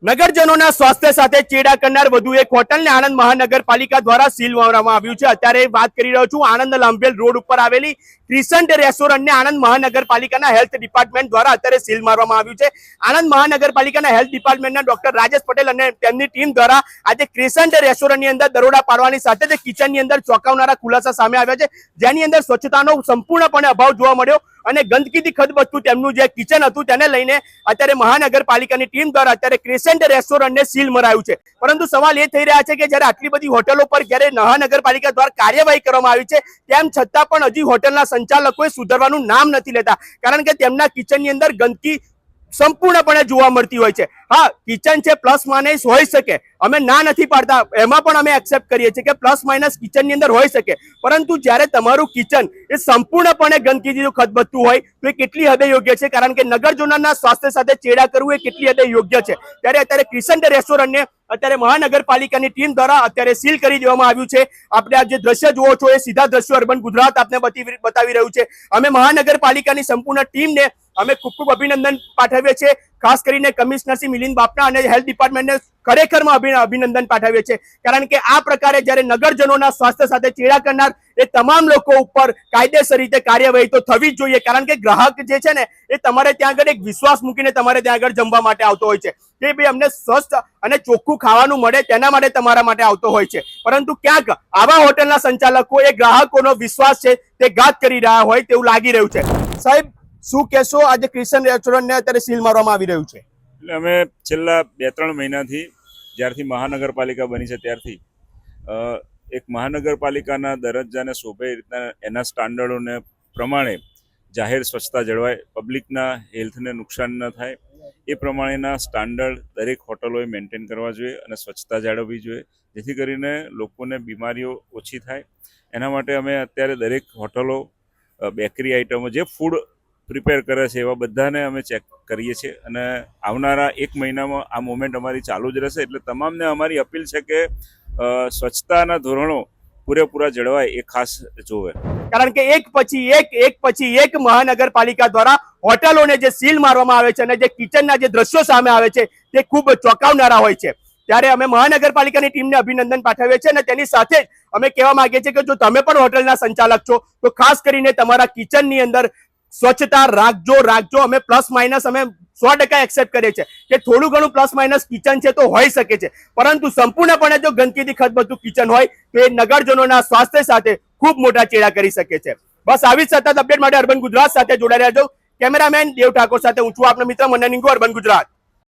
નગરજનોના સ્વાસ્થ્ય સાથે ચેડા કરનાર વધુ એક હોટલને આણંદ મહાનગરપાલિકા દ્વારા સીલ મારવામાં આવ્યું છે। અત્યારે વાત કરી રહ્યો છું આણંદ લાંભેલ રોડ ઉપર આવેલી ક્રિસન્ટ રેસ્ટોરન્ટને આણંદ મહાનગરપાલિકાના હેલ્થ ડિપાર્ટમેન્ટ દ્વારા અત્યારે સીલ મારવામાં આવ્યું છે। આણંદ મહાનગરપાલિકાના હેલ્થ ડિપાર્ટમેન્ટના ડોક્ટર રાજેશ પટેલ અને તેમની ટીમ દ્વારા આજે ક્રિસન્ટ રેસ્ટોરન્ટની અંદર દરોડા પાડવાની સાથે જ કિચનની અંદર ચોંકાવનારા ખુલાસા સામે આવ્યા છે, જેની અંદર સ્વચ્છતાનો સંપૂર્ણપણે અભાવ જોવા મળ્યો અને ગંદકીથી ખદબદતું તેમનું જે કિચન હતું તેને લઈને અત્યારે મહાનગરપાલિકાની ટીમ દ્વારા અત્યારે ક્રિસન્ટ રેસ્ટોરન્ટને સીલ મરાયું છે। પરંતુ સવાલ એ થઈ રહ્યા છે કે જ્યારે આટલી બધી હોટલો પર જ્યારે મહાનગરપાલિકા દ્વારા કાર્યવાહી કરવામાં આવી છે તેમ છતાં પણ હજી હોટલના સંચાલકોએ સુધરવાનું નામ નથી લેતા, કારણ કે તેમના કિચનની અંદર ગંદકી સંપૂર્ણપણે જોવા મળતી હોય છે। હા, કિચન છે પ્લસ માઇનસ હોઈ શકે, અમે ના નથી પાડતા, એમાં પણ અમે એક્સેપ્ટ કરીએ છીએ કે પ્લસ માઇનસ કિચનની અંદર હોઈ શકે, પરંતુ જ્યારે તમારું કિચન એ સંપૂર્ણપણે ગંદકીથી ખદબદતું હોય તો એ કેટલી હદે યોગ્ય છે, કારણ કે નગરજનોના સ્વાસ્થ્ય સાથે ચેડા કરવું એ કેટલી હદે યોગ્ય છે। ત્યારે અત્યારે ક્રિસન્ટ રેસ્ટોરન્ટને અત્યારે મહાનગરપાલિકાની ટીમ દ્વારા અત્યારે સીલ કરી દેવામાં આવ્યું છે। આપણે આ જે દ્રશ્ય જુઓ છો એ સીધા દ્રશ્યો અર્બન ગુજરાત આપને બતાવી રહ્યું છે। અમે મહાનગરપાલિકાની સંપૂર્ણ ટીમને અમે ખૂબ ખૂબ અભિનંદન પાઠવીએ છીએ, ખાસ કરીને કમિશનર શ્રી મિલિંદ બાપના અને હેલ્થ ડિપાર્ટમેન્ટને ખરેખરમાં અભિનંદન પાઠવીએ છીએ, કારણ કે આ પ્રકારે જ્યારે નગરજનોના સ્વાસ્થ્ય સાથે ચેડા કરનાર એ તમામ લોકો ઉપર કાયદેસર રીતે કાર્યવાહી તો થવી જ જોઈએ, કારણ કે ગ્રાહક જે છે ને એ તમારે ત્યાં આગળ એક વિશ્વાસ મૂકીને તમારે ત્યાં આગળ જમવા માટે આવતો હોય છે કે ભાઈ અમને સ્વસ્થ અને ચોખ્ખું ખાવાનું મળે તેના માટે તમારા માટે આવતો હોય છે। પરંતુ ક્યાંક આવા હોટલના સંચાલકો એ ગ્રાહકોનો વિશ્વાસ છે તે ઘાત કરી રહ્યા હોય તેવું લાગી રહ્યું છે। સાહેબ, શું કહેશો, આજે ક્રિસન્ટ રેસ્ટોરન્ટને અત્યારે સીલ મારવામાં આવી રહ્યું છે? એટલે અમે છેલ્લા 2-3 મહિનાથી જ્યારથી મહાનગરપાલિકા બની છે ત્યારથી એક મહાનગરપાલિકાના દરજ્જાને શોભે રીતના એના સ્ટાન્ડર્ડોને પ્રમાણે જાહેર સ્વચ્છતા જળવાય, પબ્લિકના હેલ્થને નુકસાન ન થાય એ પ્રમાણેના સ્ટાન્ડર્ડ દરેક હોટલોએ મેન્ટેન કરવા જોઈએ અને સ્વચ્છતા જાળવવી જોઈએ, જેથી કરીને લોકોને બીમારીઓ ઓછી થાય। એના માટે અમે અત્યારે દરેક હોટલો, બેકરી આઇટમો, જે ફૂડ પ્રિપેર કરે છે એવા બધાને અમે ચેક કરીએ છીએ અને આવનારા 1 મહિનામાં આ મોમેન્ટ અમારી ચાલુ જ રહેશે। એટલે તમામને અમારી અપીલ છે કે સ્વચ્છતાના ધોરણો પૂરેપૂરા જળવાય એ ખાસ જોવે, કારણ કે એક પછી એક મહાનગરપાલિકા દ્વારા હોટલોને જે સીલ મારવામાં આવે છે અને જે કિચનના જે દ્રશ્યો સામે આવે છે તે ખૂબ ચોંકાવનારા હોય છે। ત્યારે અમે મહાનગરપાલિકાની ટીમને અભિનંદન પાઠવીએ છીએ અને તેની સાથે જ અમે કહેવા માંગીએ છીએ કે જો તમે પણ હોટલના સંચાલક છો તો ખાસ કરીને તમારા કિચનની અંદર સ્વચ્છતા રાખજો। અમે પ્લસ માઇનસ અમે 100% એક્સેપ્ટ કરીએ છીએ કે થોડું ઘણું પ્લસ માઇનસ કિચન છે તો હોઈ શકે છે, પરંતુ સંપૂર્ણપણે જો ગંદકીથી ખદબદતું કિચન હોય તો એ નગરજનોના સ્વાસ્થ્ય સાથે ખૂબ મોટા ચેડા કરી શકે છે। બસ આવી સતત અપડેટ માટે અર્બન ગુજરાત સાથે જોડાઈ રહેજો। કેમેરામેન દેવ ઠાકોર સાથે હું છું આપનો મિત્ર મન્ના નિંગુ, અર્બન ગુજરાત।